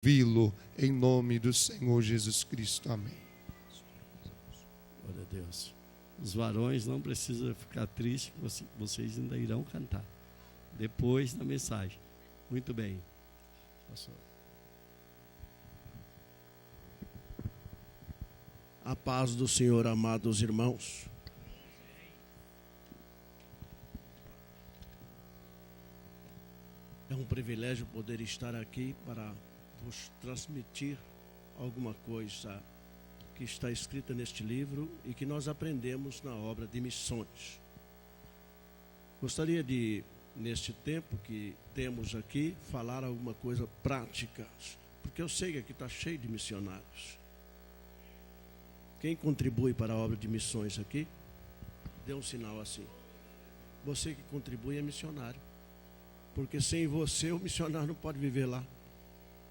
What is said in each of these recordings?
vi-lo em nome do Senhor Jesus Cristo. Amém. Glória a Deus. Os varões não precisam ficar tristes, vocês ainda irão cantar depois da mensagem. Muito bem. Pastor. A paz do Senhor, amados irmãos. É um privilégio poder estar aqui para vos transmitir alguma coisa que está escrita neste livro e que nós aprendemos na obra de missões. Gostaria de, neste tempo que temos aqui, falar alguma coisa prática, porque eu sei que aqui está cheio de missionários. Quem contribui para a obra de missões aqui, dê um sinal assim. Você que contribui é missionário. Porque sem você, o missionário não pode viver lá.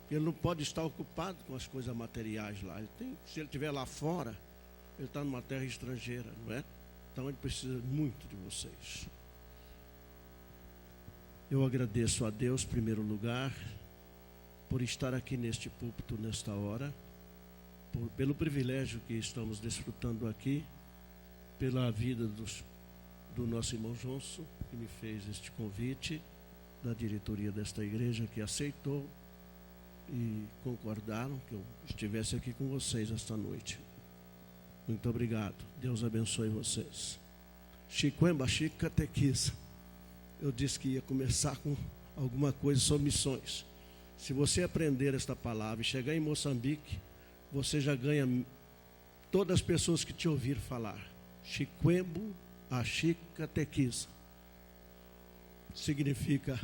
Ele não pode estar ocupado com as coisas materiais lá. Se ele estiver lá fora, ele está numa terra estrangeira, não é? Então ele precisa muito de vocês. Eu agradeço a Deus, em primeiro lugar, por estar aqui neste púlpito, nesta hora, pelo privilégio que estamos desfrutando aqui, pela vida do nosso irmão Johnson, que me fez este convite, da diretoria desta igreja, que aceitou e concordaram que eu estivesse aqui com vocês esta noite. Muito obrigado. Deus abençoe vocês. Chiquemba Chico Catequisa. Eu disse que ia começar com alguma coisa sobre missões. Se você aprender esta palavra e chegar em Moçambique, você já ganha todas as pessoas que te ouviram falar. Chiquembo Chico Catequisa. Significa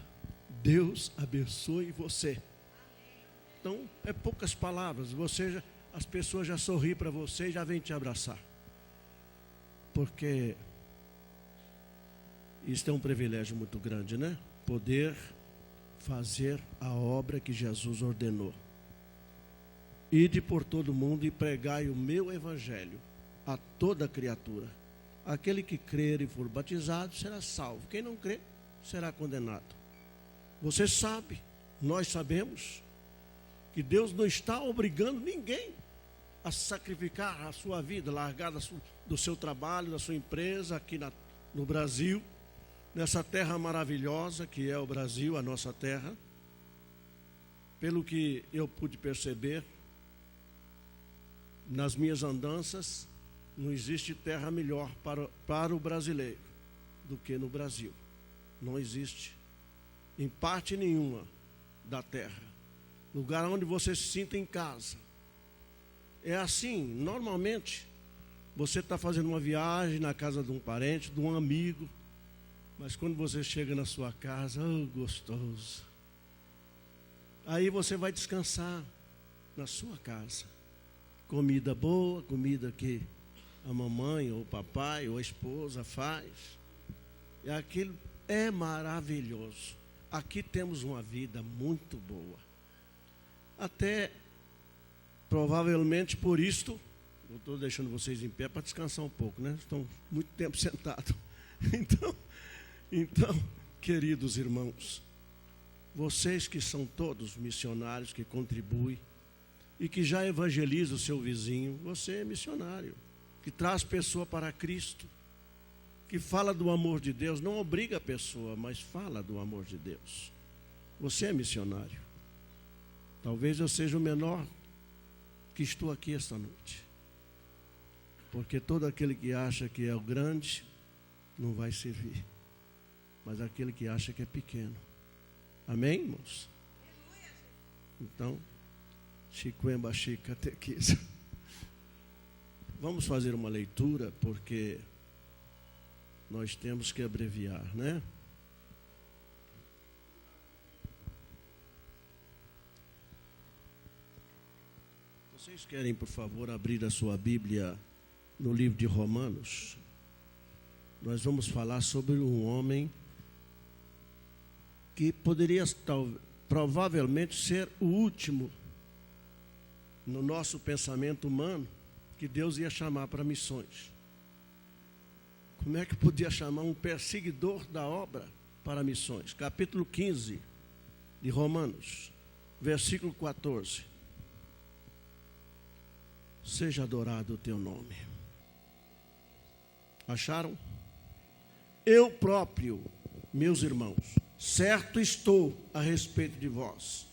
Deus abençoe você. Então, é poucas palavras. As pessoas já sorriem para você e já vêm te abraçar. Porque isso é um privilégio muito grande, né? Poder fazer a obra que Jesus ordenou. Ide por todo mundo e pregai o meu evangelho a toda criatura. Aquele que crer e for batizado será salvo. Quem não crer será condenado. Você sabe, nós sabemos, que Deus não está obrigando ninguém a sacrificar a sua vida, largar do seu trabalho, da sua empresa aqui no Brasil, nessa terra maravilhosa que é o Brasil, a nossa terra. Pelo que eu pude perceber, nas minhas andanças, não existe terra melhor para o brasileiro do que no Brasil. Não existe, em parte nenhuma da terra, lugar onde você se sinta em casa. É assim, normalmente, você está fazendo uma viagem na casa de um parente, de um amigo, mas quando você chega na sua casa, oh, gostoso. Aí você vai descansar na sua casa. Comida boa, comida que a mamãe, ou o papai, ou a esposa faz. E aquilo é maravilhoso. Aqui temos uma vida muito boa. Até, provavelmente por isto, eu estou deixando vocês em pé para descansar um pouco, né? Estão muito tempo sentados. Então, queridos irmãos, vocês que são todos missionários, que contribuem e que já evangelizam o seu vizinho, você é missionário, que traz pessoa para Cristo, que fala do amor de Deus, não obriga a pessoa, mas fala do amor de Deus. Você é missionário. Talvez eu seja o menor que estou aqui esta noite. Porque todo aquele que acha que é o grande, não vai servir. Mas aquele que acha que é pequeno. Amém, irmãos? Então, Chiquemba Chico Catequisa. Vamos fazer uma leitura, porque nós temos que abreviar, né? Vocês querem, por favor, abrir a sua Bíblia no livro de Romanos? Nós vamos falar sobre um homem que poderia provavelmente ser o último no nosso pensamento humano que Deus ia chamar para missões. Como é que podia chamar um perseguidor da obra para missões? Capítulo 15 de Romanos, versículo 14. Seja adorado o teu nome. Acharam? Eu próprio, meus irmãos, certo estou a respeito de vós,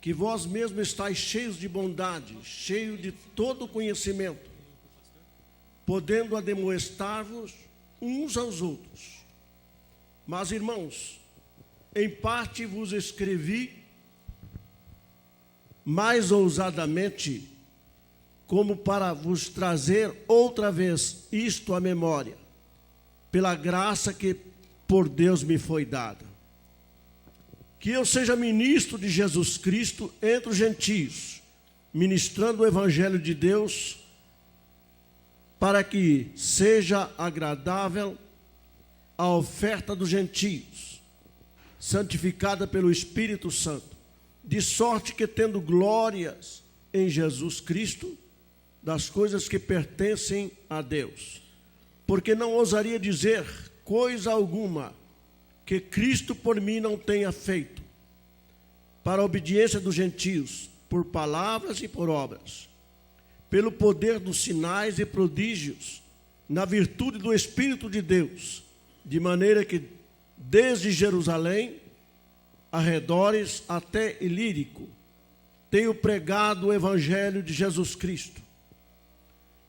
que vós mesmos estáis cheios de bondade, cheios de todo conhecimento, podendo ademoestar-vos uns aos outros. Mas, irmãos, em parte vos escrevi mais ousadamente, como para vos trazer outra vez isto à memória, pela graça que por Deus me foi dada. Que eu seja ministro de Jesus Cristo entre os gentios, ministrando o Evangelho de Deus, para que seja agradável a oferta dos gentios, santificada pelo Espírito Santo, de sorte que, tendo glórias em Jesus Cristo, das coisas que pertencem a Deus, porque não ousaria dizer coisa alguma que Cristo por mim não tenha feito, para a obediência dos gentios, por palavras e por obras, pelo poder dos sinais e prodígios, na virtude do Espírito de Deus, de maneira que desde Jerusalém, arredores até Ilírico, tenho pregado o Evangelho de Jesus Cristo.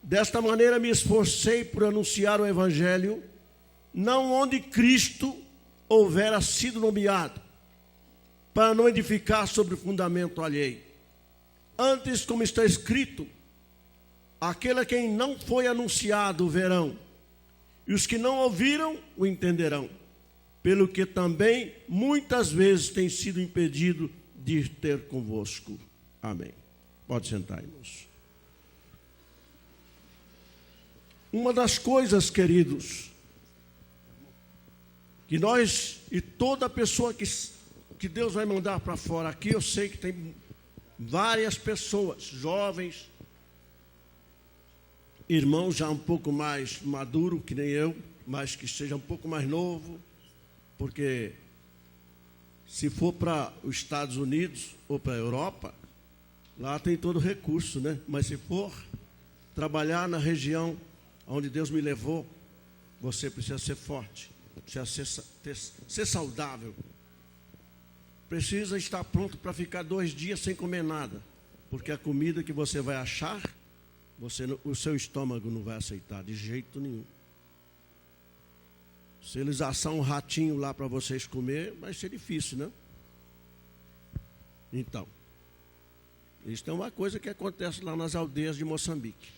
Desta maneira me esforcei por anunciar o Evangelho, não onde Cristo houvera sido nomeado, para não edificar sobre fundamento alheio. Antes, como está escrito, aquele a quem não foi anunciado o verão, e os que não ouviram o entenderão, pelo que também muitas vezes tem sido impedido de ir ter convosco. Amém. Pode sentar, irmãos. Uma das coisas, queridos, que nós e toda pessoa que Deus vai mandar para fora, aqui eu sei que tem várias pessoas, jovens, irmãos já um pouco mais maduro que nem eu, mas que seja um pouco mais novo, porque se for para os Estados Unidos ou para a Europa, lá tem todo o recurso, né? Mas se for trabalhar na região onde Deus me levou, você precisa ser forte, precisa ser saudável, precisa estar pronto para ficar 2 dias sem comer nada, porque a comida que você vai achar, o seu estômago não vai aceitar de jeito nenhum. Se eles assam um ratinho lá para vocês comer, vai ser difícil, né? Então, isso é uma coisa que acontece lá nas aldeias de Moçambique.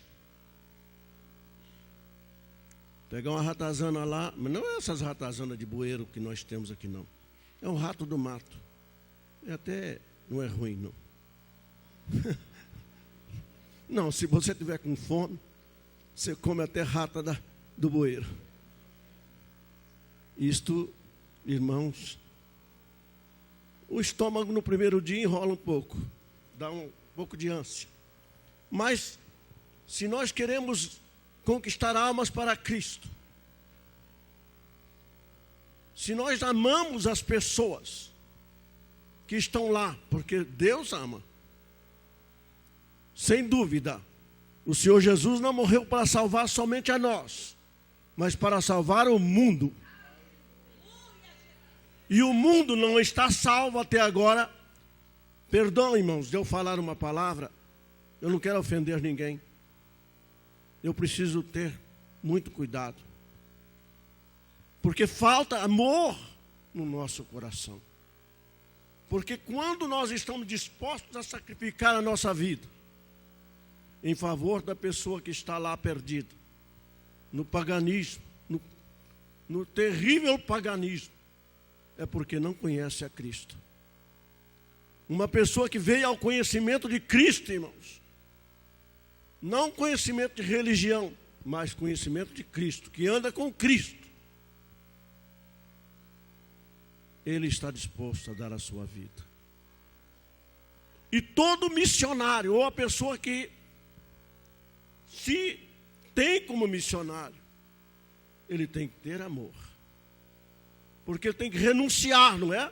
Pegar uma ratazana lá, mas não é essas ratazanas de bueiro que nós temos aqui, não. É um rato do mato. Não é ruim, não. Não, se você tiver com fome, você come até rata do bueiro. Isto, irmãos, o estômago no primeiro dia enrola um pouco, dá um pouco de ânsia. Mas, se nós queremos conquistar almas para Cristo, se nós amamos as pessoas que estão lá, porque Deus ama, sem dúvida, o Senhor Jesus não morreu para salvar somente a nós, mas para salvar o mundo. E o mundo não está salvo até agora. Perdão, irmãos, de eu falar uma palavra, eu não quero ofender ninguém. Eu preciso ter muito cuidado, porque falta amor no nosso coração. Porque quando nós estamos dispostos a sacrificar a nossa vida em favor da pessoa que está lá perdida, no paganismo, no terrível paganismo, é porque não conhece a Cristo. Uma pessoa que veio ao conhecimento de Cristo, irmãos, não conhecimento de religião, mas conhecimento de Cristo, que anda com Cristo, ele está disposto a dar a sua vida. E todo missionário, ou a pessoa que se tem como missionário, ele tem que ter amor. Porque ele tem que renunciar, não é?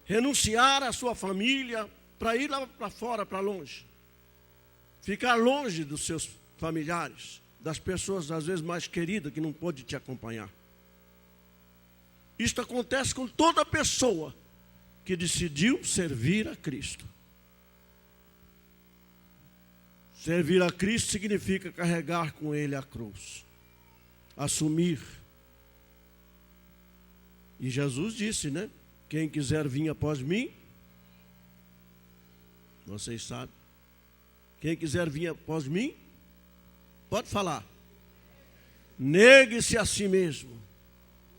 renunciar à sua família para ir lá para fora, para longe. Ficar longe dos seus familiares, das pessoas às vezes mais queridas que não pôde te acompanhar. Isto acontece com toda pessoa que decidiu servir a Cristo. Servir a Cristo significa carregar com Ele a cruz, assumir. E Jesus disse, né? Quem quiser vir após mim, vocês sabem. Quem quiser vir após mim, pode falar. Negue-se a si mesmo.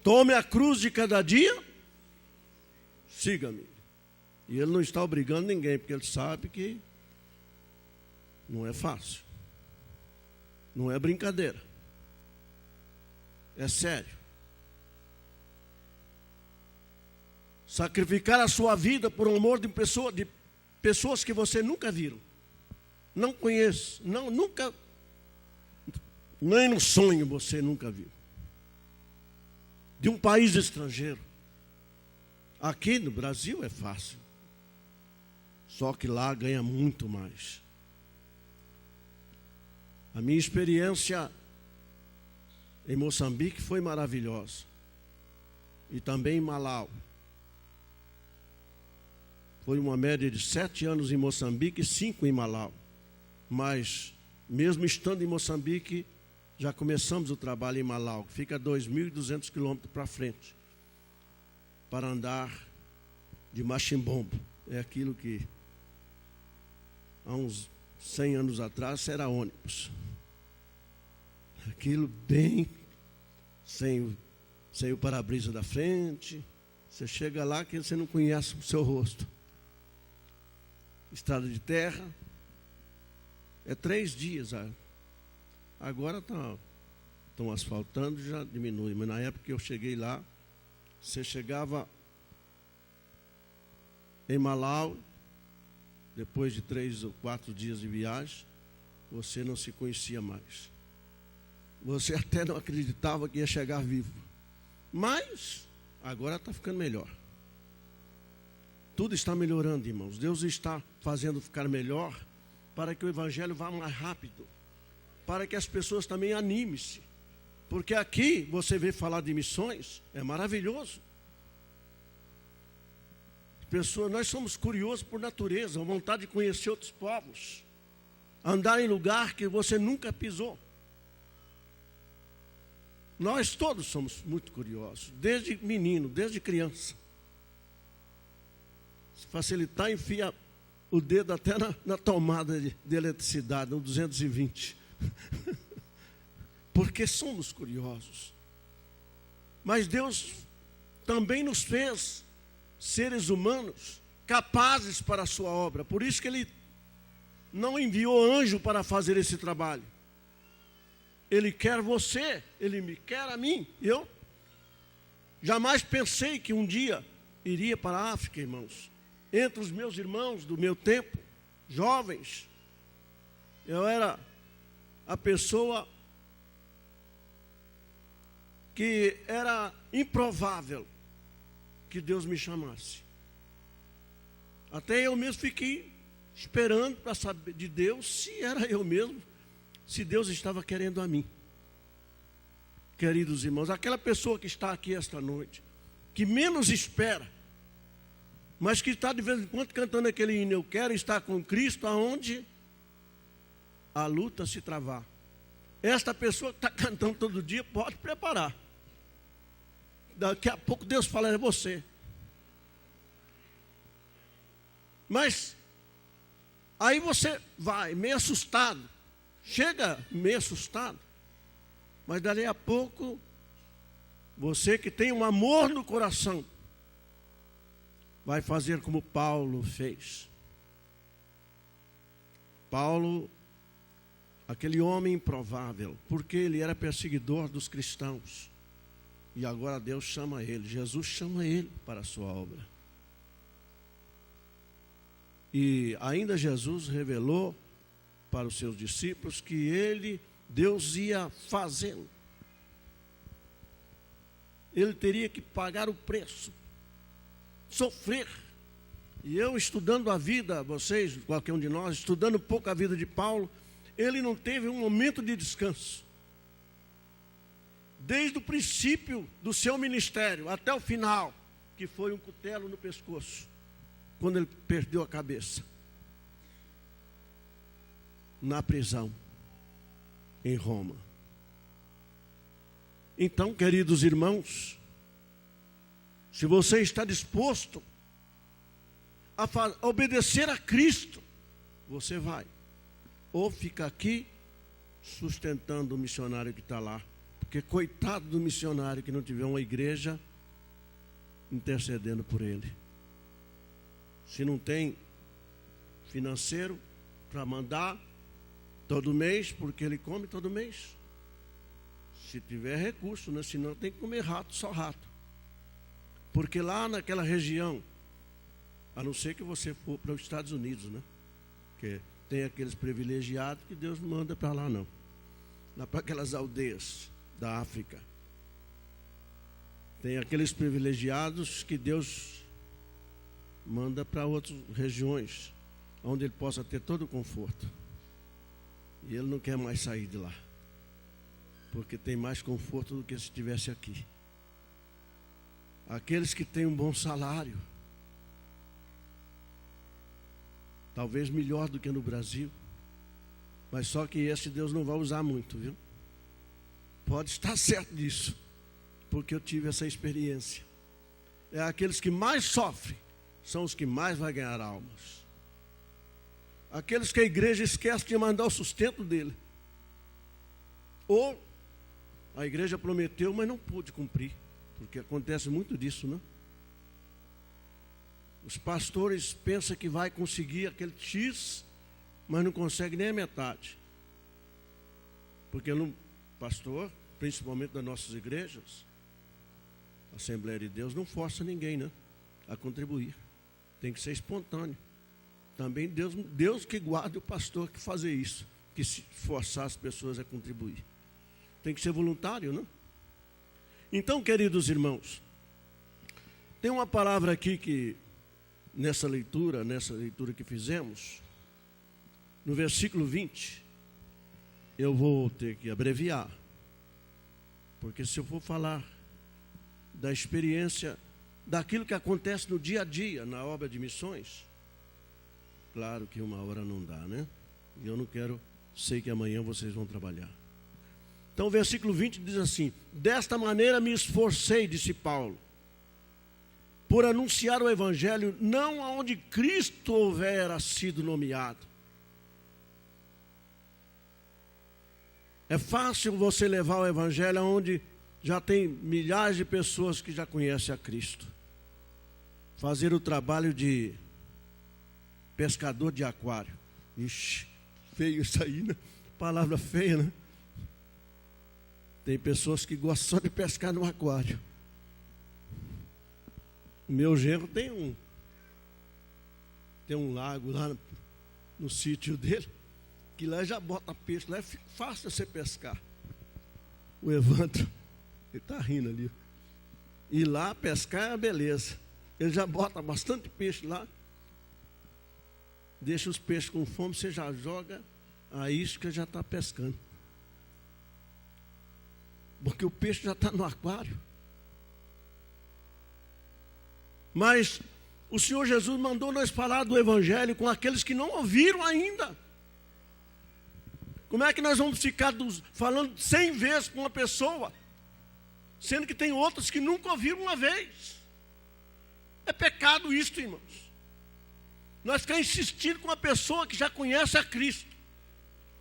Tome a cruz de cada dia, siga-me. E ele não está obrigando ninguém, porque ele sabe que não é fácil. Não é brincadeira. É sério. Sacrificar a sua vida por amor de pessoas que você nunca viram. Não conhece, nunca, nem no sonho você nunca viu. De um país estrangeiro. Aqui no Brasil é fácil. Só que lá ganha muito mais. A minha experiência em Moçambique foi maravilhosa. E também em Malau. Foi uma média de 7 anos em Moçambique e 5 em Malau. Mas, mesmo estando em Moçambique, já começamos o trabalho em Malau, que fica a 2.200 quilômetros para frente, para andar de machimbombo. É aquilo que, há uns 100 anos atrás, era ônibus. Aquilo bem, sem o para-brisa da frente. Você chega lá que você não conhece o seu rosto. Estrada de terra. É 3 dias. Agora estão asfaltando, já diminui. Mas na época que eu cheguei lá, você chegava em Malau, depois de 3 ou 4 dias de viagem, você não se conhecia mais. Você até não acreditava que ia chegar vivo. Mas agora está ficando melhor. Tudo está melhorando, irmãos. Deus está fazendo ficar melhor para que o Evangelho vá mais rápido. Para que as pessoas também animem-se. Porque aqui, você vê falar de missões, é maravilhoso. Pessoas, nós somos curiosos por natureza, a vontade de conhecer outros povos. Andar em lugar que você nunca pisou. Nós todos somos muito curiosos, desde menino, desde criança. Se facilitar, enfia o dedo até na tomada de eletricidade, no 220. Porque somos curiosos. Mas Deus também nos fez seres humanos capazes para a sua obra. Por isso que Ele não enviou anjo para fazer esse trabalho. Ele quer você, Ele me quer a mim. Eu jamais pensei que um dia iria para a África, irmãos. Entre os meus irmãos do meu tempo, jovens, eu era a pessoa que era improvável que Deus me chamasse. Até eu mesmo fiquei esperando para saber de Deus se era eu mesmo, se Deus estava querendo a mim. Queridos irmãos, aquela pessoa que está aqui esta noite, que menos espera, mas que está de vez em quando cantando aquele hino, eu quero estar com Cristo, aonde a luta se travar. Esta pessoa que está cantando todo dia, pode preparar. Daqui a pouco Deus fala, é você. Mas, aí você vai meio assustado, chega meio assustado, mas dali a pouco, você que tem um amor no coração, vai fazer como Paulo fez. Paulo, aquele homem improvável, porque ele era perseguidor dos cristãos. E agora Deus chama ele, Jesus chama ele para a sua obra. E ainda Jesus revelou para os seus discípulos que Deus ia fazê-lo. Ele teria que pagar o preço, sofrer E eu estudando a vida, vocês, qualquer um de nós, estudando um pouco a vida de Paulo, ele não teve um momento de descanso. Desde o princípio do seu ministério até o final, que foi um cutelo no pescoço, quando ele perdeu a cabeça. Na prisão, em Roma. Então, queridos irmãos, se você está disposto a obedecer a Cristo, você vai. Ou fica aqui sustentando o missionário que está lá. Porque coitado do missionário que não tiver uma igreja intercedendo por ele. Se não tem financeiro para mandar todo mês, porque ele come todo mês. Se tiver recurso, né? Senão tem que comer rato, só rato. Porque lá naquela região, a não ser que você for para os Estados Unidos, né? Porque tem aqueles privilegiados que Deus não manda para lá, não. Lá para aquelas aldeias da África. Tem aqueles privilegiados que Deus manda para outras regiões, onde ele possa ter todo o conforto. E ele não quer mais sair de lá, porque tem mais conforto do que se estivesse aqui. Aqueles que têm um bom salário, talvez melhor do que no Brasil, mas só que esse Deus não vai usar muito, viu? Pode estar certo disso, porque eu tive essa experiência. É aqueles que mais sofrem, são os que mais vão ganhar almas. Aqueles que a igreja esquece de mandar o sustento dele. Ou a igreja prometeu, mas não pôde cumprir. Porque acontece muito disso, né? Os pastores pensam que vai conseguir aquele X, mas não consegue nem a metade. Porque o pastor, principalmente das nossas igrejas, a Assembleia de Deus, não força ninguém, né, a contribuir. Tem que ser espontâneo. Também Deus que guarde o pastor que fazer isso, que se forçar as pessoas a contribuir. Tem que ser voluntário, não? Então, queridos irmãos, tem uma palavra aqui que, nessa leitura que fizemos, no versículo 20, eu vou ter que abreviar, porque se eu for falar da experiência, daquilo que acontece no dia a dia, na obra de missões, claro que uma hora não dá, né? E eu não quero, sei que amanhã vocês vão trabalhar. Então o versículo 20 diz assim: desta maneira me esforcei, disse Paulo, por anunciar o evangelho não aonde Cristo houvera sido nomeado. É fácil você levar o evangelho aonde já tem milhares de pessoas que já conhecem a Cristo. Fazer o trabalho de pescador de aquário. Ixi, feio isso aí, né? Palavra feia, né? Tem pessoas que gostam só de pescar no aquário. O meu genro tem um lago lá no sítio dele, que lá já bota peixe, lá é fácil você pescar. O Evandro, ele está rindo ali. E lá pescar é uma beleza. Ele já bota bastante peixe lá. Deixa os peixes com fome, você já joga a isca, já está pescando. Porque o peixe já está no aquário. Mas o Senhor Jesus mandou nós falar do evangelho com aqueles que não ouviram ainda. Como é que nós vamos ficar falando 100 vezes com uma pessoa, sendo que tem outras que nunca ouviram uma vez? É pecado isso, irmãos. Nós ficamos insistindo com uma pessoa que já conhece a Cristo,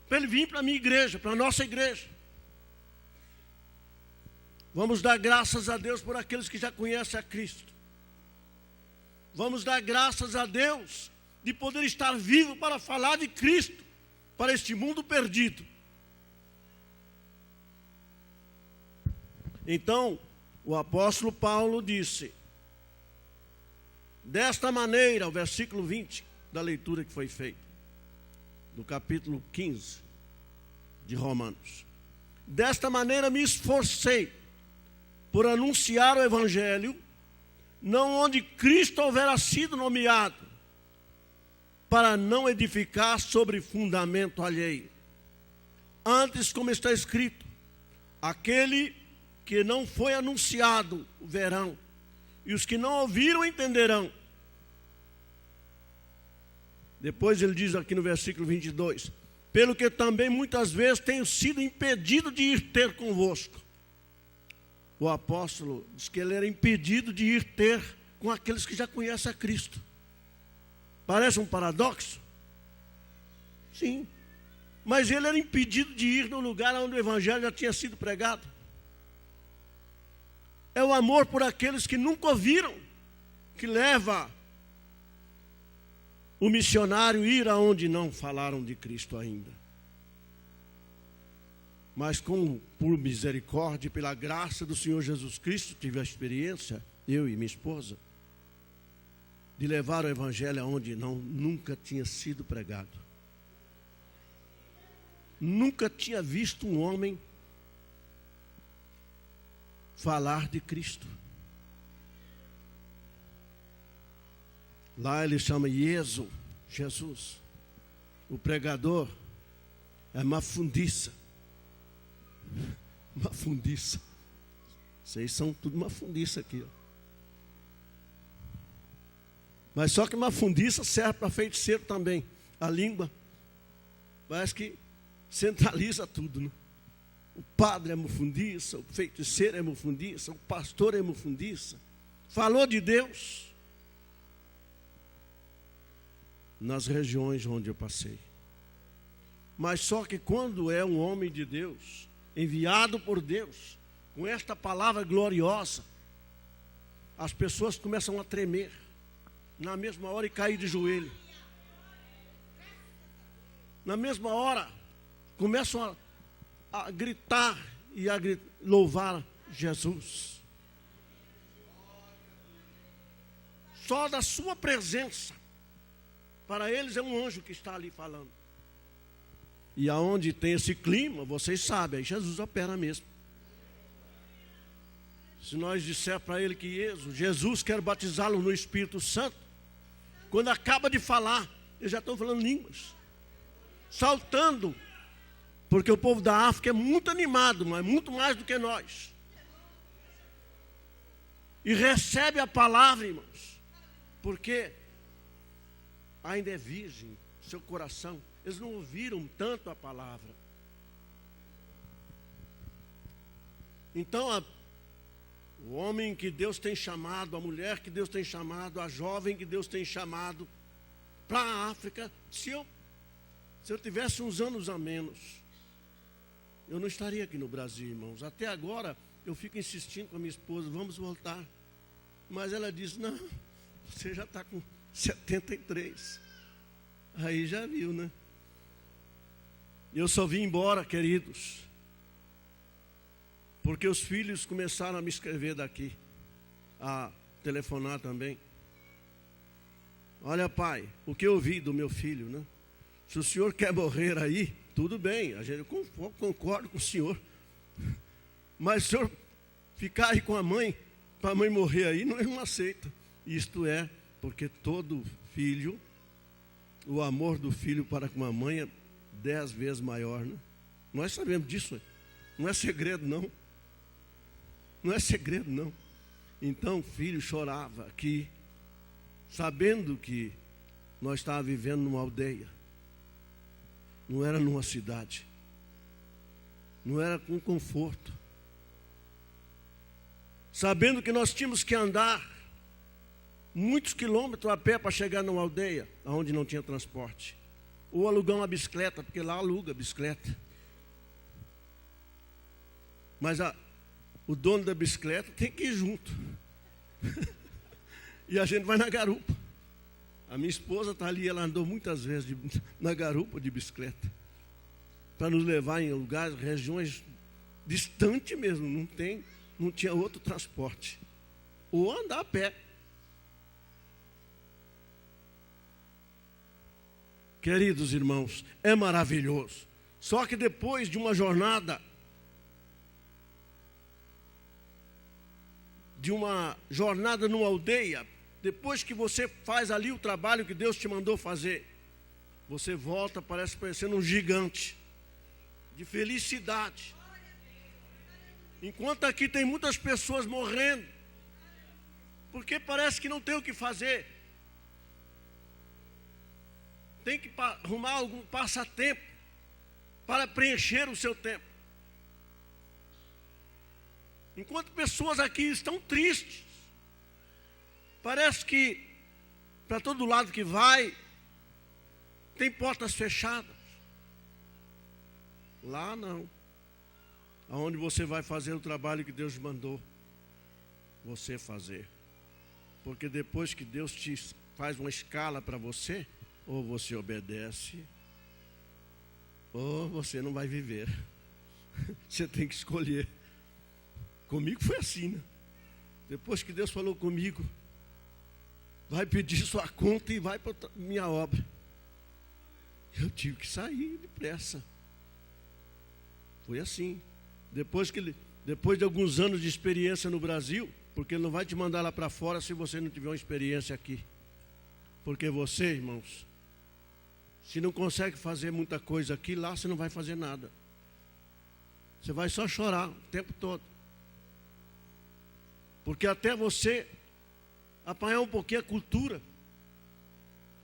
para ele vir para a minha igreja, para a nossa igreja. Vamos dar graças a Deus por aqueles que já conhecem a Cristo. Vamos dar graças a Deus de poder estar vivo para falar de Cristo para este mundo perdido. Então, o apóstolo Paulo disse, desta maneira, o versículo 20 da leitura que foi feita, do capítulo 15 de Romanos. Desta maneira me esforcei por anunciar o evangelho, não onde Cristo houvera sido nomeado. para não edificar sobre fundamento alheio. Antes, como está escrito, aquele que não foi anunciado verão, e os que não ouviram entenderão. Depois ele diz aqui no versículo 22, pelo que também muitas vezes tenho sido impedido de ir ter convosco. O apóstolo diz que ele era impedido de ir ter com aqueles que já conhecem a Cristo. Parece um paradoxo? Sim. Mas ele era impedido de ir no lugar onde o evangelho já tinha sido pregado. É o amor por aqueles que nunca ouviram que leva o missionário a ir aonde não falaram de Cristo ainda. Mas por misericórdia e pela graça do Senhor Jesus Cristo, tive a experiência, eu e minha esposa, de levar o evangelho aonde nunca tinha sido pregado. Nunca tinha visto um homem falar de Cristo. Lá ele chama Jesus. O pregador é mafundiça. Mafundiça. Vocês são tudo mafundiça aqui, ó. Mas só que mafundiça serve para feiticeiro também. A língua parece que centraliza tudo, né? O padre é mafundiça, o feiticeiro é mafundiça, o pastor é mafundiça. Falou de Deus nas regiões onde eu passei. Mas só que quando é um homem de Deus, enviado por Deus, com esta palavra gloriosa, as pessoas começam a tremer na mesma hora e cair de joelho. Na mesma hora, começam a gritar e a louvar Jesus. Só da sua presença, para eles é um anjo que está ali falando. E aonde tem esse clima, vocês sabem, aí Jesus opera mesmo. Se nós disser para ele que Jesus quer batizá-lo no Espírito Santo, quando acaba de falar, eles já estão falando línguas, saltando, porque o povo da África é muito animado, mas muito mais do que nós. E recebe a palavra, irmãos, porque ainda é virgem seu coração. Eles não ouviram tanto a palavra. Então, o homem que Deus tem chamado, a mulher que Deus tem chamado, a jovem que Deus tem chamado para a África, se eu tivesse uns anos a menos, eu não estaria aqui no Brasil, irmãos. Até agora, eu fico insistindo com a minha esposa, vamos voltar. Mas ela diz, não, você já está com 73. Aí já viu, né? Eu só vim embora, queridos, porque os filhos começaram a me escrever daqui, a telefonar também. Olha, pai, o que eu ouvi do meu filho, né? Se o senhor quer morrer aí, tudo bem, eu concordo com o senhor. Mas se o senhor ficar aí com a mãe, para a mãe morrer aí, não aceita. Isto é, porque todo filho, o amor do filho para com a mãe é 10 vezes maior, né? Nós sabemos disso, não é segredo não. Não é segredo não. Então o filho chorava aqui, sabendo que nós estávamos vivendo numa aldeia. Não era numa cidade. Não era com conforto. Sabendo que nós tínhamos que andar muitos quilômetros a pé para chegar numa aldeia, onde não tinha transporte. Ou alugar uma bicicleta, porque lá aluga bicicleta. Mas o dono da bicicleta tem que ir junto. E a gente vai na garupa. A minha esposa está ali, ela andou muitas vezes na garupa de bicicleta. Para nos levar em lugares, regiões distantes mesmo, não tinha outro transporte. Ou andar a pé. Queridos irmãos, é maravilhoso. Só que depois de uma jornada, numa aldeia, depois que você faz ali o trabalho que Deus te mandou fazer, você volta, parece parecendo um gigante de felicidade. Enquanto aqui tem muitas pessoas morrendo, porque parece que não tem o que fazer. Tem que arrumar algum passatempo para preencher o seu tempo. Enquanto pessoas aqui estão tristes, parece que para todo lado que vai, tem portas fechadas. Lá não. Aonde você vai fazer o trabalho que Deus mandou você fazer. Porque depois que Deus te faz uma escala para você, ou você obedece, ou você não vai viver. Você tem que escolher. Comigo foi assim, né? Depois que Deus falou comigo, vai pedir sua conta e vai para minha obra. Eu tive que sair depressa. Foi assim. Depois de alguns anos de experiência no Brasil, porque Ele não vai te mandar lá para fora se você não tiver uma experiência aqui. Porque você, irmãos, se não consegue fazer muita coisa aqui, lá você não vai fazer nada. Você vai só chorar o tempo todo. Porque até você apanhar um pouquinho a cultura,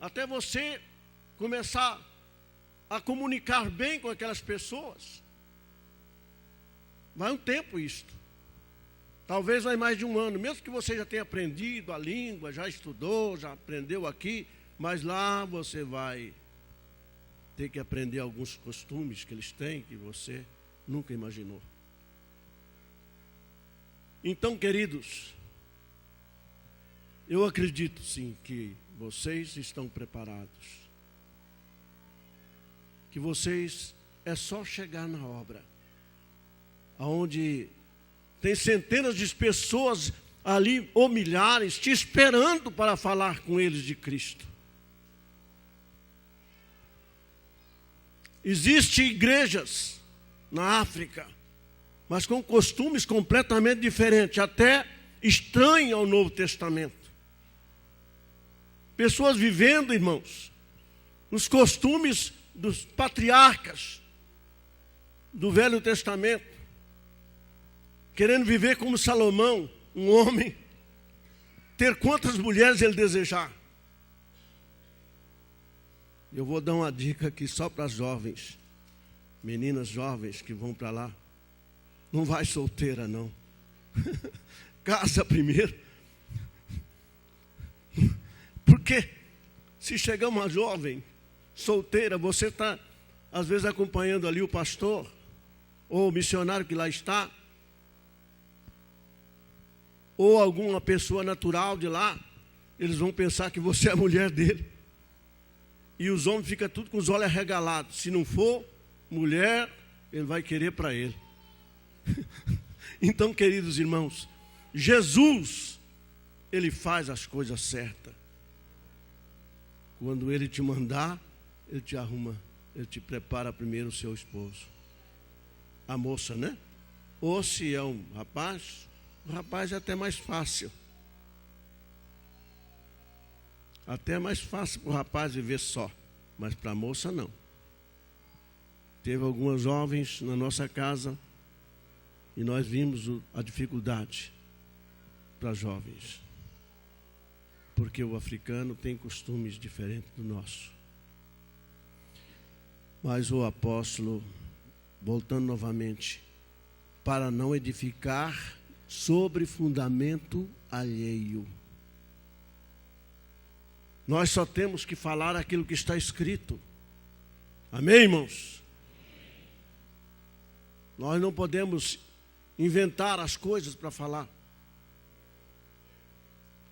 até você começar a comunicar bem com aquelas pessoas, vai um tempo isto. Talvez vai mais de um ano, mesmo que você já tenha aprendido a língua, já estudou, já aprendeu aqui, mas lá você vai ter que aprender alguns costumes que eles têm, que você nunca imaginou. Então, queridos, eu acredito sim que vocês estão preparados. Que vocês, é só chegar na obra, onde tem centenas de pessoas ali, ou milhares, te esperando para falar com eles de Cristo. Existem igrejas na África, mas com costumes completamente diferentes, até estranhos ao Novo Testamento. Pessoas vivendo, irmãos, nos costumes dos patriarcas do Velho Testamento, querendo viver como Salomão, um homem, ter quantas mulheres ele desejar. Eu vou dar uma dica aqui só para as jovens, meninas jovens que vão para lá. Não vai solteira, não. Casa primeiro. Porque se chegar uma jovem solteira, você está, às vezes, acompanhando ali o pastor, ou o missionário que lá está, ou alguma pessoa natural de lá, eles vão pensar que você é a mulher dele. E os homens ficam tudo com os olhos arregalados. Se não for mulher, ele vai querer para ele. Então, queridos irmãos, Jesus, Ele faz as coisas certas. Quando Ele te mandar, Ele te arruma, Ele te prepara primeiro o seu esposo. A moça, né? Ou se é um rapaz, o rapaz é até mais fácil. Até é mais fácil para o rapaz viver só, mas para a moça não. Teve algumas jovens na nossa casa e nós vimos a dificuldade para jovens. Porque o africano tem costumes diferentes do nosso. Mas o apóstolo, voltando novamente, para não edificar sobre fundamento alheio. Nós só temos que falar aquilo que está escrito. Amém, irmãos? Nós não podemos inventar as coisas para falar.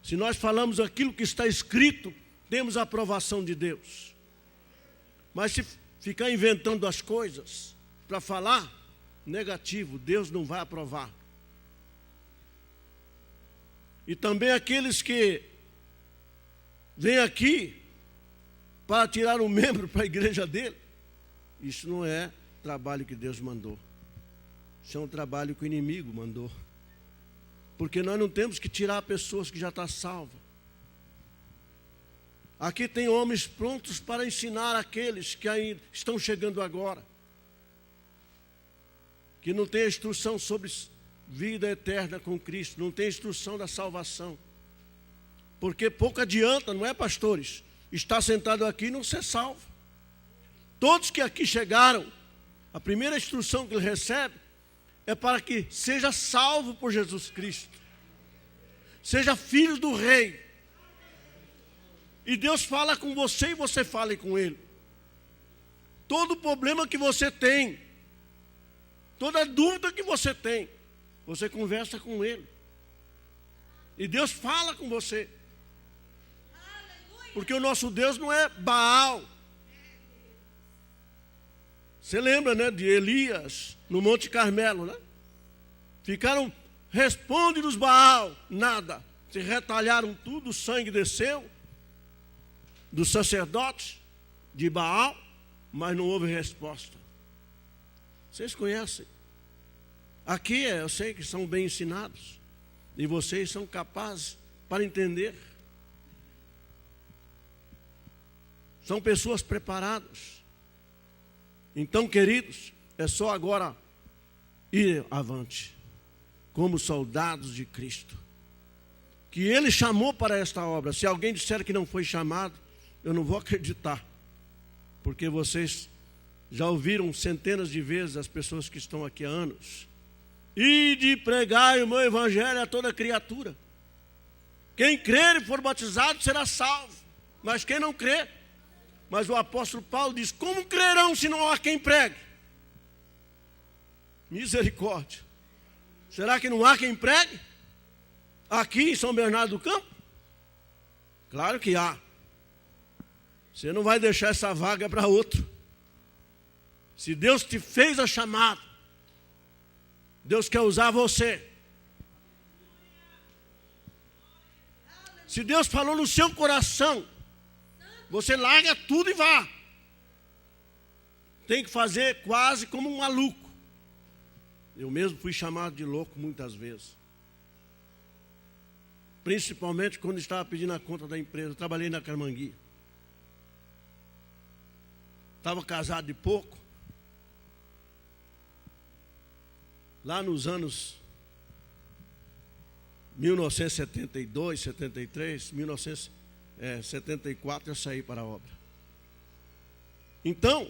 Se nós falamos aquilo que está escrito, temos a aprovação de Deus. Mas se ficar inventando as coisas para falar, negativo, Deus não vai aprovar. E também aqueles que vêm aqui para tirar um membro para a igreja dele, isso não é trabalho que Deus mandou. Isso é um trabalho que o inimigo mandou. Porque nós não temos que tirar pessoas que já estão salvas. Aqui tem homens prontos para ensinar aqueles que ainda estão chegando agora, que não têm instrução sobre vida eterna com Cristo, não têm instrução da salvação. Porque pouco adianta, não é, pastores, estar sentado aqui e não ser salvo. Todos que aqui chegaram, a primeira instrução que ele recebe é para que seja salvo por Jesus Cristo, seja filho do Rei. E Deus fala com você e você fale com Ele. Todo problema que você tem, toda dúvida que você tem, você conversa com Ele. E Deus fala com você. Porque o nosso Deus não é Baal. Você lembra, né, de Elias no Monte Carmelo, né? Ficaram, responde-nos Baal, nada. Se retalharam tudo, o sangue desceu dos sacerdotes de Baal, mas não houve resposta. Vocês conhecem? Aqui eu sei que são bem ensinados, e vocês são capazes para entender. São pessoas preparadas. Então, queridos, é só agora ir avante, como soldados de Cristo, que Ele chamou para esta obra. Se alguém disser que não foi chamado, eu não vou acreditar, porque vocês já ouviram centenas de vezes as pessoas que estão aqui há anos. E de pregar o meu evangelho a toda criatura. Quem crer e for batizado será salvo, mas quem não crê. Mas o apóstolo Paulo diz: como crerão se não há quem pregue? Misericórdia. Será que não há quem pregue? Aqui em São Bernardo do Campo? Claro que há. Você não vai deixar essa vaga para outro. Se Deus te fez a chamada, Deus quer usar você. Se Deus falou no seu coração, você larga tudo e vá. Tem que fazer quase como um maluco. Eu mesmo fui chamado de louco muitas vezes. Principalmente quando estava pedindo a conta da empresa. Eu trabalhei na Carmangui. Estava casado de pouco. Lá nos anos 1972, 73, 1974 eu saí para a obra. Então,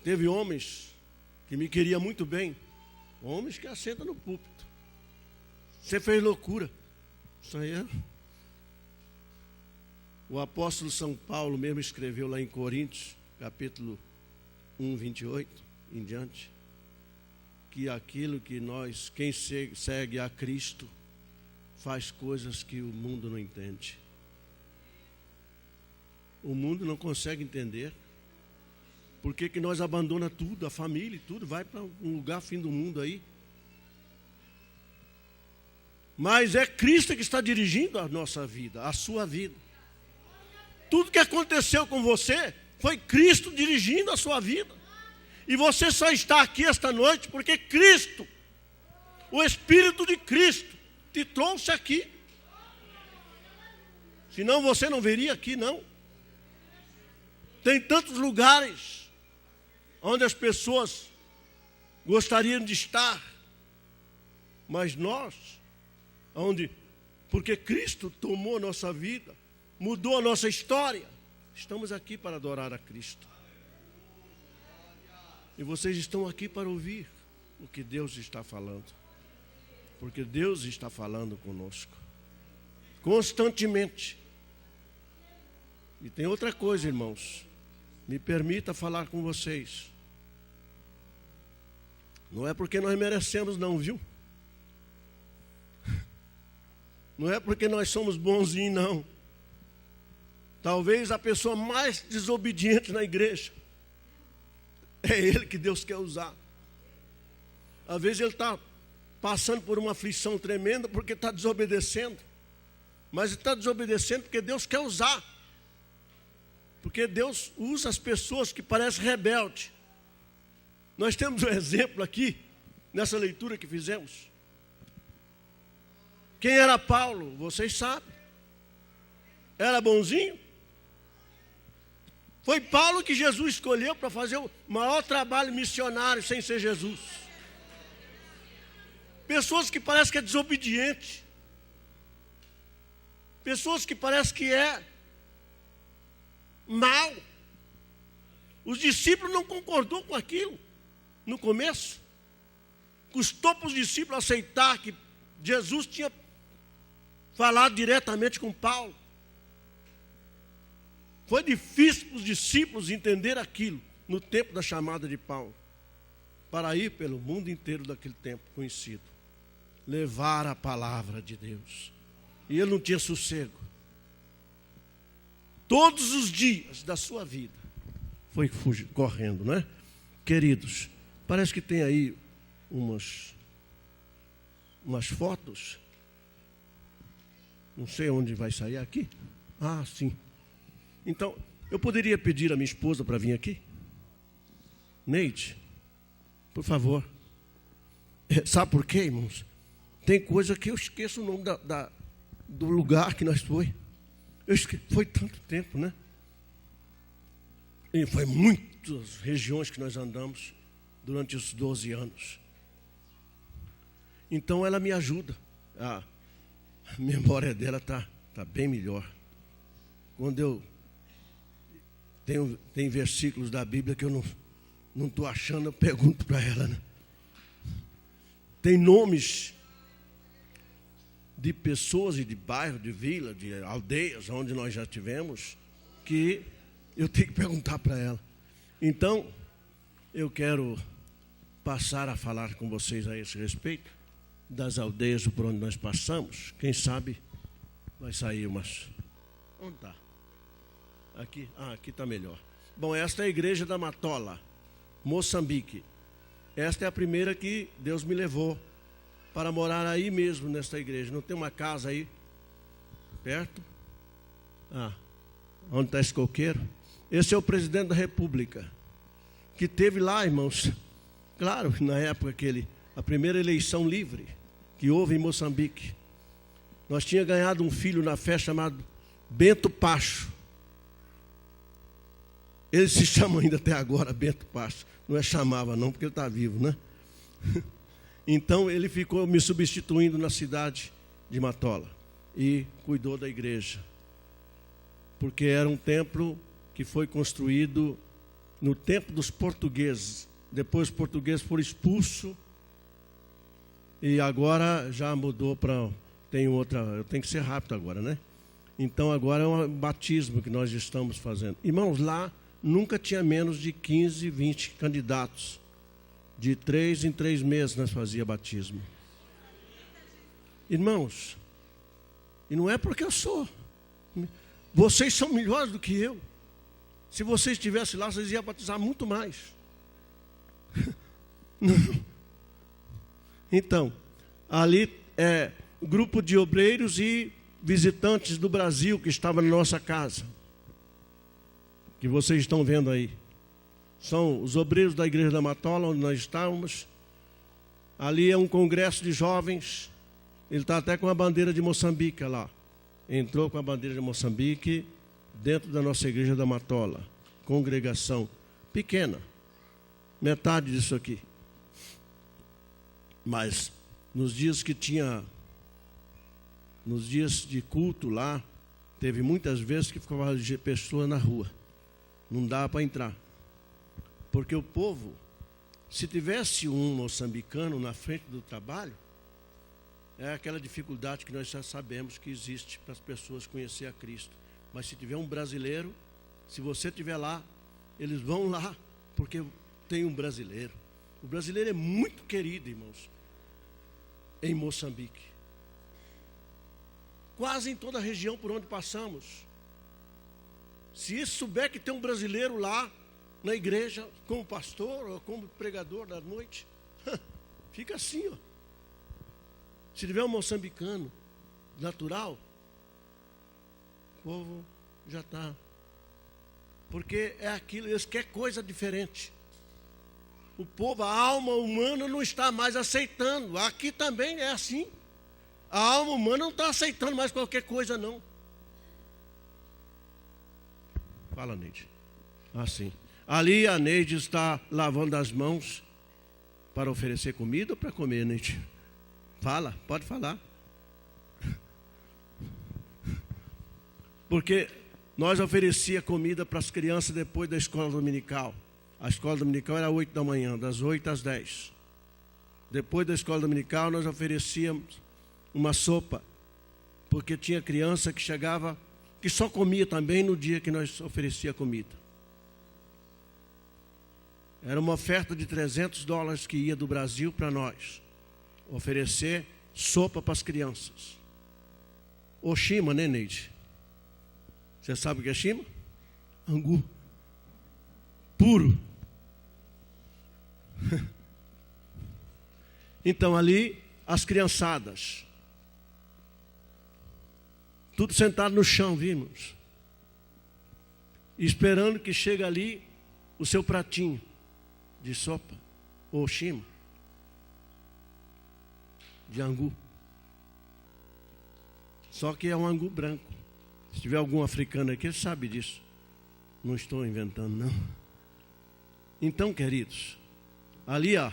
teve homens que me queriam muito bem. Homens que assentam no púlpito. Você fez loucura. Isso aí é... O apóstolo São Paulo mesmo escreveu lá em Coríntios, capítulo 1, 28, em diante, que aquilo que nós, quem segue a Cristo, faz coisas que o mundo não entende. O mundo não consegue entender. Por que nós abandonamos tudo, a família e tudo, vai para um lugar fim do mundo aí? Mas é Cristo que está dirigindo a nossa vida, a sua vida. Tudo que aconteceu com você foi Cristo dirigindo a sua vida. E você só está aqui esta noite porque Cristo, o Espírito de Cristo, te trouxe aqui. Senão você não viria aqui, não. Tem tantos lugares onde as pessoas gostariam de estar, mas nós, porque Cristo tomou nossa vida, mudou a nossa história, estamos aqui para adorar a Cristo. E vocês estão aqui para ouvir o que Deus está falando, porque Deus está falando conosco constantemente. E tem outra coisa, irmãos, me permita falar com vocês. Não é porque nós merecemos, não, viu? Não é porque nós somos bonzinhos, não. Talvez a pessoa mais desobediente na igreja é ele que Deus quer usar. Às vezes ele está passando por uma aflição tremenda porque está desobedecendo. Mas ele está desobedecendo porque Deus quer usar. Porque Deus usa as pessoas que parecem rebeldes. Nós temos um exemplo aqui, nessa leitura que fizemos. Quem era Paulo? Vocês sabem. Era bonzinho? Foi Paulo que Jesus escolheu para fazer o maior trabalho missionário sem ser Jesus. Pessoas que parecem que é desobediente. Pessoas que parecem que é mal. Os discípulos não concordou com aquilo no começo. Custou para os discípulos aceitar que Jesus tinha falado diretamente com Paulo. Foi difícil para os discípulos entender aquilo no tempo da chamada de Paulo, para ir pelo mundo inteiro daquele tempo conhecido, levar a palavra de Deus. E ele não tinha sossego. Todos os dias da sua vida foi correndo, não é? Queridos, parece que tem aí umas fotos. Não sei onde vai sair aqui. Ah, sim. Então, eu poderia pedir a minha esposa para vir aqui? Neide, por favor. Sabe por quê, irmãos? Tem coisa que eu esqueço o nome do lugar que nós foi. Foi tanto tempo, né? E foi muitas regiões que nós andamos durante os 12 anos. Então ela me ajuda. A memória dela tá bem melhor. Quando eu tem versículos da Bíblia que eu não estou achando, eu pergunto para ela, né? Tem nomes de pessoas e de bairro, de vila, de aldeias, onde nós já tivemos, que eu tenho que perguntar para ela. Então, eu quero passar a falar com vocês a esse respeito, das aldeias por onde nós passamos. Quem sabe vai sair umas... Onde está? Aqui? Ah, aqui está melhor. Bom, esta é a igreja da Matola, Moçambique. Esta é a primeira que Deus me levou para morar aí mesmo, nesta igreja. Não tem uma casa aí perto? Ah, onde está esse coqueiro? Esse é o presidente da República, que teve lá, irmãos, claro, na época a primeira eleição livre que houve em Moçambique. Nós tínhamos ganhado um filho na fé chamado Bento Pacho. Ele se chama ainda até agora Bento Pacho. Não é chamava não, porque ele está vivo, né? Então ele ficou me substituindo na cidade de Matola e cuidou da igreja. Porque era um templo que foi construído no tempo dos portugueses. Depois os portugueses foram expulsos e agora já mudou para... Tem outra... Eu tenho que ser rápido agora, né? Então agora é um batismo que nós estamos fazendo. Irmãos, lá nunca tinha menos de 15, 20 candidatos. De 3 em 3 meses nós fazíamos batismo. Irmãos, e não é porque eu sou. Vocês são melhores do que eu. Se vocês estivessem lá, vocês iam batizar muito mais. Então, ali é grupo de obreiros e visitantes do Brasil que estavam na nossa casa, que vocês estão vendo aí. São os obreiros da igreja da Matola, onde nós estávamos. Ali é um congresso de jovens. Ele está até com a bandeira de Moçambique lá. Entrou com a bandeira de Moçambique dentro da nossa igreja da Matola. Congregação pequena, metade disso aqui. Mas nos dias de culto lá, teve muitas vezes que ficava pessoa na rua. Não dava para entrar. Porque o povo, se tivesse um moçambicano na frente do trabalho, é aquela dificuldade que nós já sabemos que existe para as pessoas conhecer a Cristo. Mas se tiver um brasileiro, se você estiver lá, eles vão lá, porque tem um brasileiro. O brasileiro é muito querido, irmãos, em Moçambique. Quase em toda a região por onde passamos. Se souber que tem um brasileiro lá, na igreja, como pastor ou como pregador da noite, fica assim, ó. Se tiver um moçambicano natural, o povo já está. Porque é aquilo, eles querem coisa diferente. O povo, a alma humana não está mais aceitando. Aqui também é assim. A alma humana não está aceitando mais qualquer coisa, não. Fala, Neide. Assim. Ali a Neide está lavando as mãos para oferecer comida ou para comer, Neide? Fala, pode falar. Porque nós oferecia comida para as crianças depois da escola dominical. A escola dominical era 8 da manhã, das 8 às 10. Depois da escola dominical nós oferecíamos uma sopa, porque tinha criança que chegava, que só comia também no dia que nós oferecia comida. Era uma oferta de $300 que ia do Brasil para nós, oferecer sopa para as crianças. Oxima, né, Neide? Você sabe o que é shima? Angu. Puro. Então ali, as criançadas. Tudo sentado no chão, vimos. Esperando que chegue ali o seu pratinho de sopa. Ou shima. De angu. Só que é um angu branco. Se tiver algum africano aqui, ele sabe disso. Não estou inventando, não. Então, queridos, ali, ó,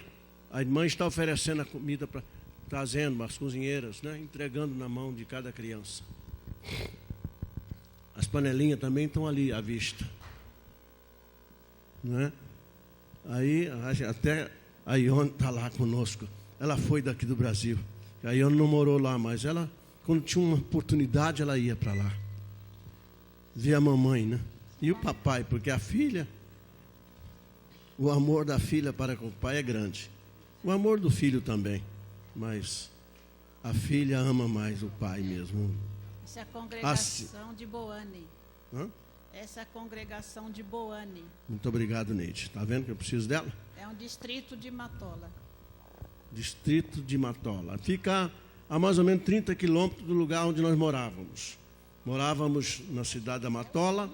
a irmã está oferecendo a comida, trazendo as cozinheiras, né, entregando na mão de cada criança. As panelinhas também estão ali à vista. Né? Aí, até a Ione está lá conosco. Ela foi daqui do Brasil. A Ione não morou lá, mas ela, quando tinha uma oportunidade, ela ia para lá. Ver a mamãe, né? E o papai, porque a filha, o amor da filha para com o pai é grande. O amor do filho também, mas a filha ama mais o pai mesmo. Essa é a congregação de Boane. Hã? Essa é a congregação de Boane. Muito obrigado, Neide. Está vendo que eu preciso dela? É um distrito de Matola. Distrito de Matola. Fica a mais ou menos 30 quilômetros do lugar onde nós morávamos. Morávamos na cidade da Matola.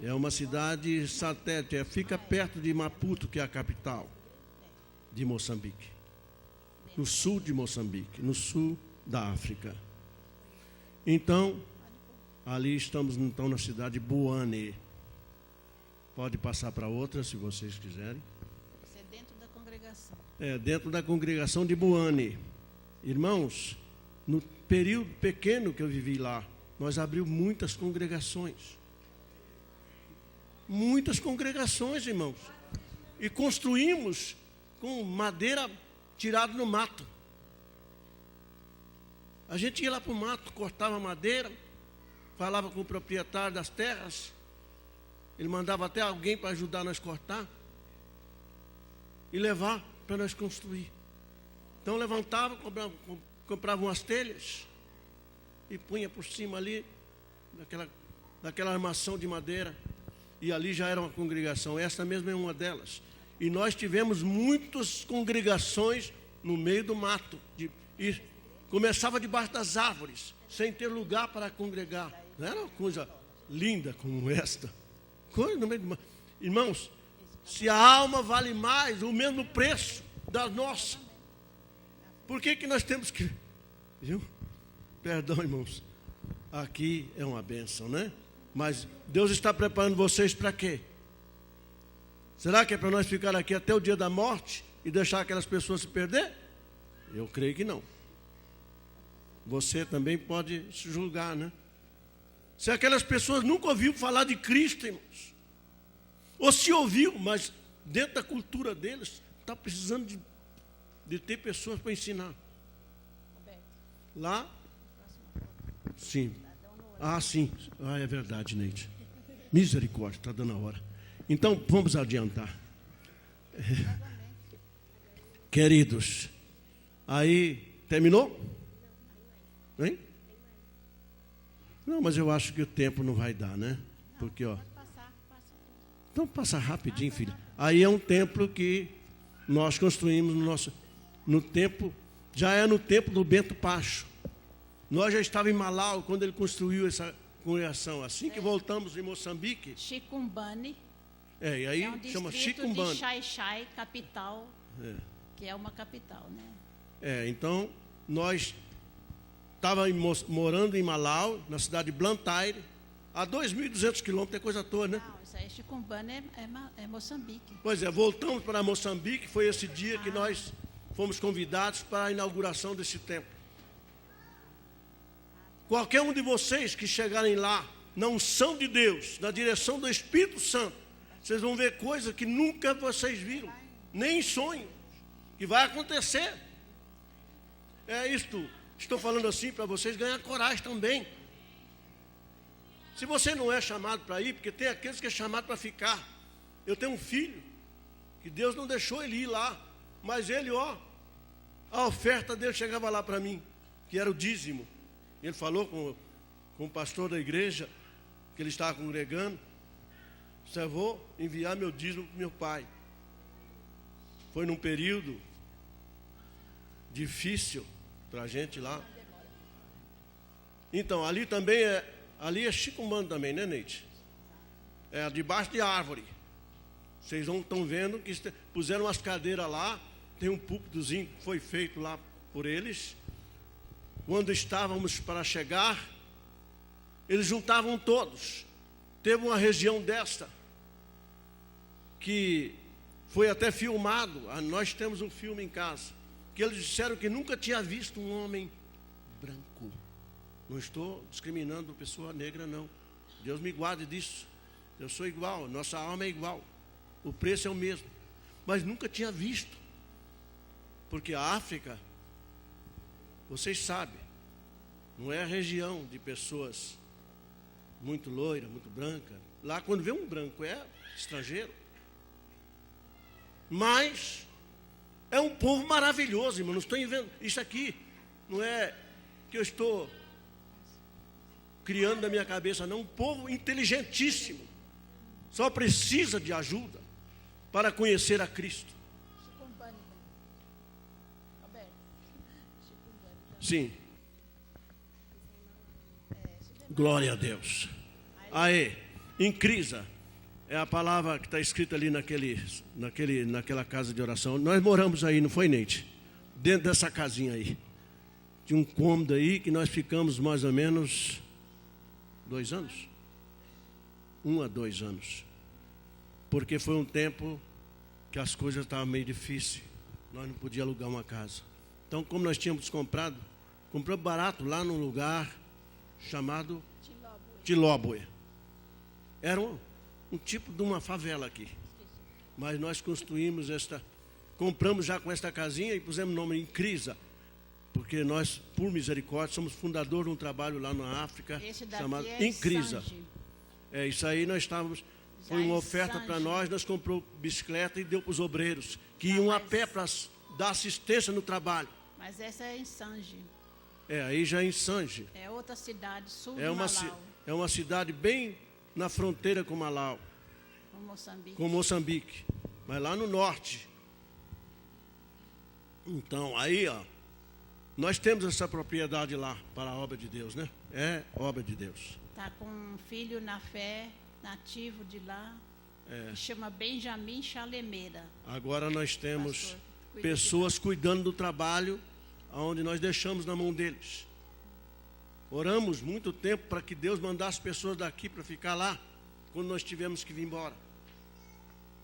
É uma cidade satélite, fica perto de Maputo, que é a capital de Moçambique. No sul de Moçambique, no sul da África. Então, ali estamos então na cidade de Boane. Pode passar para outra, se vocês quiserem. Isso é dentro da congregação. É, dentro da congregação de Boane. Irmãos, no período pequeno que eu vivi lá, nós abrimos muitas congregações. Muitas congregações, irmãos. E construímos com madeira tirada no mato. A gente ia lá para o mato, cortava madeira, falava com o proprietário das terras. Ele mandava até alguém para ajudar nós a cortar e levar para nós construir. Então levantava, comprava umas telhas e punha por cima ali daquela armação de madeira. E ali já era uma congregação. Essa mesmo é uma delas. E nós tivemos muitas congregações no meio do mato. E começava debaixo das árvores, sem ter lugar para congregar. Não era uma coisa linda como esta. Coisa no meio do mato. Irmãos, se a alma vale mais, o mesmo preço da nossa, por que nós temos que... Viu? Perdão, irmãos. Aqui é uma bênção, né? Mas Deus está preparando vocês para quê? Será que é para nós ficar aqui até o dia da morte e deixar aquelas pessoas se perder? Eu creio que não. Você também pode se julgar, né? Se aquelas pessoas nunca ouviram falar de Cristo, irmãos, ou se ouviu, mas dentro da cultura deles, está precisando de ter pessoas para ensinar. Lá? Sim. Ah, sim. Ah, é verdade, Neide. Misericórdia, está dando a hora. Então, vamos adiantar. Queridos, aí, terminou? Hein? Não, mas eu acho que o tempo não vai dar, né? Porque, ó. Então, passa rapidinho, filho. Aí é um templo que nós construímos no tempo, já é no tempo do Bento Pacho. Nós já estávamos em Malau quando ele construiu essa congregação. Assim que voltamos em Moçambique. Chicumbane. E aí é um chama distrito Chicumbane. de Xai-Xai, capital, que é uma capital, né? Então, nós estávamos morando em Malau, na cidade de Blantyre. A 2.200 quilômetros é coisa à toa, né? Não, isso aí, Chicombana é Moçambique. Pois é, voltamos para Moçambique. Foi esse dia que nós fomos convidados para a inauguração desse templo. Qualquer um de vocês que chegarem lá, na unção de Deus, na direção do Espírito Santo, vocês vão ver coisas que nunca vocês viram, nem em sonho, que vai acontecer. É isto, estou falando assim para vocês ganhar coragem também. Se você não é chamado para ir, porque tem aqueles que é chamado para ficar. Eu tenho um filho, que Deus não deixou ele ir lá, mas ele, a oferta dele chegava lá para mim, que era o dízimo. Ele falou com o pastor da igreja, que ele estava congregando, eu vou enviar meu dízimo para meu pai. Foi num período difícil para a gente lá. Então, ali também ali é Chicombana também, né, Neide? É debaixo de árvore. Vocês não estão vendo que puseram umas cadeiras lá, tem um púlpitozinho que foi feito lá por eles. Quando estávamos para chegar, eles juntavam todos. Teve uma região desta, que foi até filmado, nós temos um filme em casa, que eles disseram que nunca tinha visto um homem branco. Não estou discriminando pessoa negra, não. Deus me guarde disso. Eu sou igual, nossa alma é igual. O preço é o mesmo. Mas nunca tinha visto. Porque a África, vocês sabem, não é a região de pessoas muito loira, muito branca. Lá quando vê um branco é estrangeiro. Mas é um povo maravilhoso, irmão. Não estou inventando. Isso aqui não é que eu estou criando na minha cabeça, não. Um povo inteligentíssimo. Só precisa de ajuda para conhecer a Cristo. Sim. Glória a Deus. Aí, Incrisa é a palavra que está escrita ali naquela casa de oração. Nós moramos aí, não foi, Neide? Dentro dessa casinha aí. Tinha um cômodo aí que nós ficamos mais ou menos 2 anos. 1 a 2 anos. Porque foi um tempo que as coisas estavam meio difíceis. Nós não podíamos alugar uma casa. Então, como nós tínhamos compramos barato lá num lugar chamado Tilóboe. Era um tipo de uma favela aqui. Mas nós construímos compramos já com esta casinha e pusemos o nome Incrisa. Porque nós, por misericórdia, somos fundadores de um trabalho lá na África chamado Incrisa. É isso aí, nós estávamos. Foi uma oferta para nós compramos bicicleta e deu para os obreiros, que iam a pé para dar assistência no trabalho. Mas essa é em Sanji. Aí já é em Sanji. É outra cidade, sul de Malau. É uma cidade bem na fronteira com Malau. Com Moçambique. Mas lá no norte. Então, aí, nós temos essa propriedade lá para a obra de Deus, né? É obra de Deus. Está com um filho na fé, nativo de lá, que chama Benjamin Chalemeira. Agora nós temos pessoas cuidando do trabalho, onde nós deixamos na mão deles. Oramos muito tempo para que Deus mandasse pessoas daqui para ficar lá, quando nós tivemos que vir embora.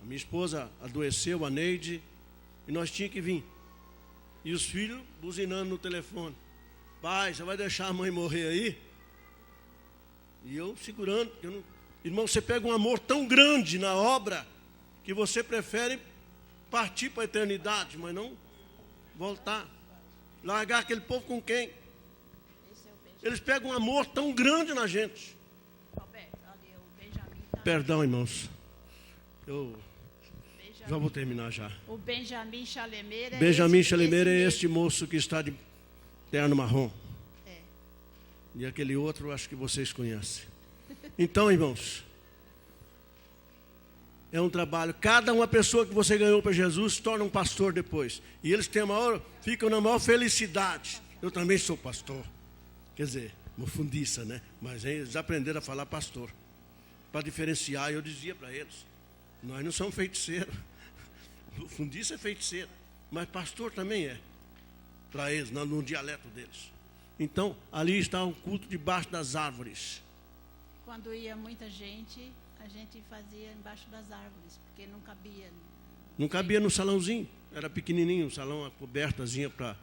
A minha esposa adoeceu, a Neide, e nós tínhamos que vir. E os filhos buzinando no telefone. Pai, você vai deixar a mãe morrer aí? E eu segurando, porque eu não... Irmão, você pega um amor tão grande na obra, que você prefere partir para a eternidade, mas não voltar. Largar aquele povo com quem? Eles pegam um amor tão grande na gente. Perdão, irmãos. Eu já vou terminar já. O Benjamin Chalemeira. Benjamin Chalemeira é este moço que está de terno marrom. E aquele outro, acho que vocês conhecem. Então, irmãos, é um trabalho. Cada uma pessoa que você ganhou para Jesus se torna um pastor depois. E eles ficam na maior felicidade. Eu também sou pastor. Quer dizer, mufundiça, né? Mas eles aprenderam a falar pastor. Para diferenciar, eu dizia para eles, nós não somos feiticeiros. Mufundiça é feiticeiro. Mas pastor também é. Para eles, no dialeto deles. Então, ali está um culto debaixo das árvores. quando ia muita gente, a gente fazia embaixo das árvores, porque não cabia. Não cabia no salãozinho, era pequenininho, um salão, uma cobertazinha para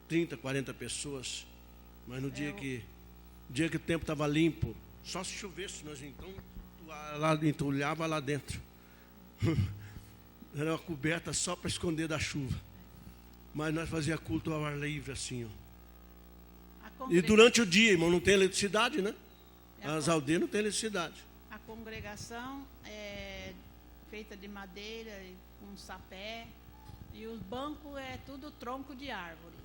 30, 40 pessoas. Mas no dia que o tempo estava limpo, só se chovesse, nós então entulhava lá dentro. Era uma coberta só para esconder da chuva. Mas nós fazíamos culto ao ar livre assim, ó. E durante o dia, irmão, não tem eletricidade, né? As aldeias não tem eletricidade. A congregação é feita de madeira, com sapé, e os bancos é tudo tronco de árvores.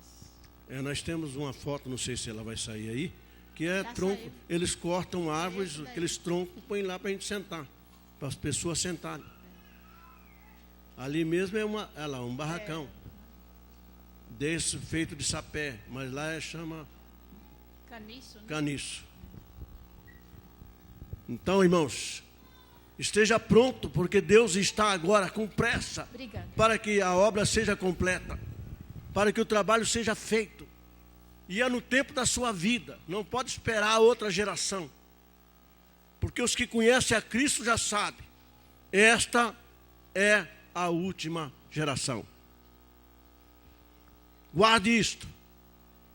Nós temos uma foto, não sei se ela vai sair aí, que é Já tronco. saiu. Eles cortam árvores, aqueles troncos, põem lá para a gente sentar, para as pessoas sentarem. Ali mesmo é um barracão, desse feito de sapé, mas lá chama Caniço, né? caniço. Então, irmãos, esteja pronto, porque Deus está agora com pressa. Obrigada. Para que a obra seja completa, para que o trabalho seja feito. E é no tempo da sua vida, não pode esperar a outra geração. Porque os que conhecem a Cristo já sabem, esta é a última geração. Guarde isto,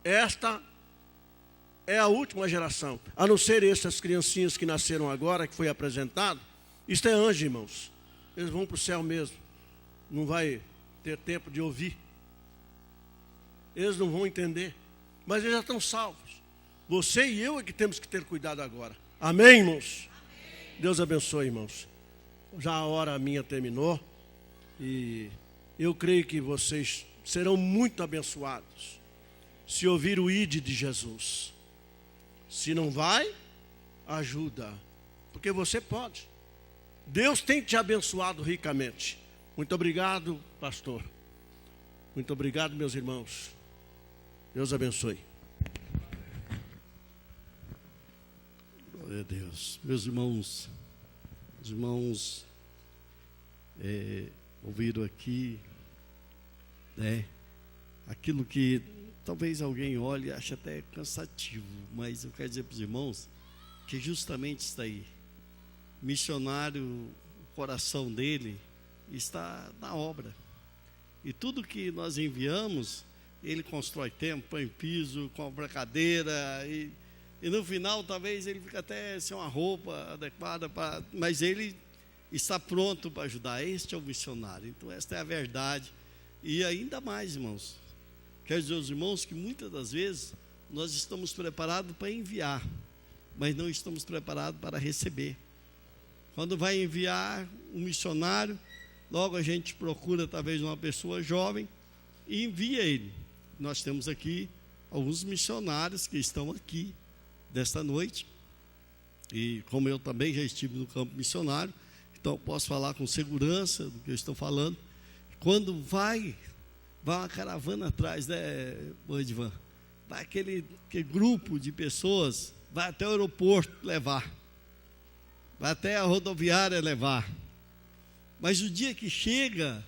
esta é a última geração, a não ser essas criancinhas que nasceram agora, que foi apresentado. Isto é anjo, irmãos. Eles vão para o céu mesmo. Não vai ter tempo de ouvir. Eles não vão entender. Mas eles já estão salvos. Você e eu é que temos que ter cuidado agora. Amém, irmãos? Amém. Deus abençoe, irmãos. Já a hora minha terminou. E eu creio que vocês serão muito abençoados se ouvir o ID de Jesus. Se não vai, ajuda. Porque você pode. Deus tem te abençoado ricamente. Muito obrigado, pastor. Muito obrigado, meus irmãos. Deus abençoe. Glória a Deus. Meus irmãos, os irmãos ouviram aqui, né, aquilo que talvez alguém olhe e ache até cansativo, mas eu quero dizer para os irmãos que justamente está aí. Missionário, o coração dele está na obra. E tudo que nós enviamos, ele constrói templo, põe piso, compra cadeira, e no final talvez ele fique até sem uma roupa adequada, mas ele está pronto para ajudar. Este é o missionário. Então esta é a verdade. E ainda mais, irmãos, quero dizer aos irmãos que muitas das vezes nós estamos preparados para enviar, mas não estamos preparados para receber. Quando vai enviar um missionário, logo a gente procura talvez uma pessoa jovem e envia ele. Nós temos aqui alguns missionários que estão aqui desta noite, e como eu também já estive no campo missionário, então posso falar com segurança do que eu estou falando. Quando vai uma caravana atrás, né, Edvan? Vai aquele grupo de pessoas, vai até o aeroporto levar, vai até a rodoviária levar. Mas o dia que chega,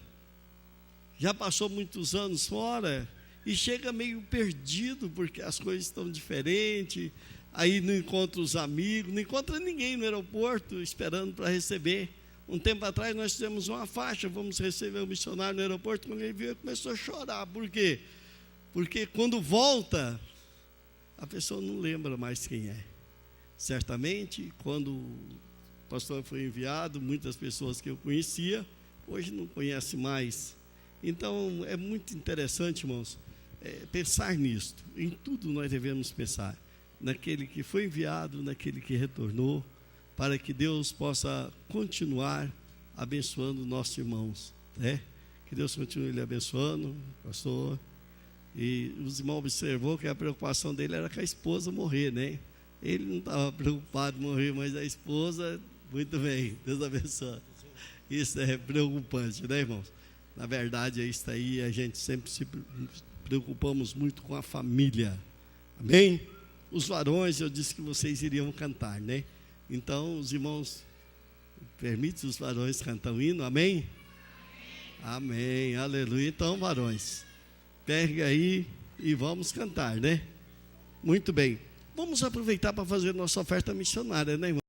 já passou muitos anos fora, e chega meio perdido, porque as coisas estão diferentes, aí não encontra os amigos, não encontra ninguém no aeroporto esperando para receber. Um tempo atrás nós fizemos uma faixa, vamos receber o missionário no aeroporto. Quando ele viu, ele começou a chorar. Por quê? Porque quando volta, a pessoa não lembra mais quem é. Certamente, quando o pastor foi enviado, muitas pessoas que eu conhecia, hoje não conhece mais. Então, é muito interessante, irmãos, pensar nisto. Em tudo nós devemos pensar. Naquele que foi enviado, naquele que retornou, para que Deus possa continuar abençoando nossos irmãos, né? Que Deus continue lhe abençoando, pastor. E os irmãos observou que a preocupação dele era com a esposa morrer, né? Ele não estava preocupado em morrer, mas a esposa, muito bem, Deus abençoe. Isso é preocupante, né, irmãos? Na verdade, é isso aí, a gente sempre se preocupamos muito com a família. Amém? Os varões, eu disse que vocês iriam cantar, né? Então, os irmãos, permitem os varões cantar o hino, amém? Amém, aleluia. Então, varões, pegue aí e vamos cantar, né? Muito bem. vamos aproveitar para fazer nossa oferta missionária, né, irmão?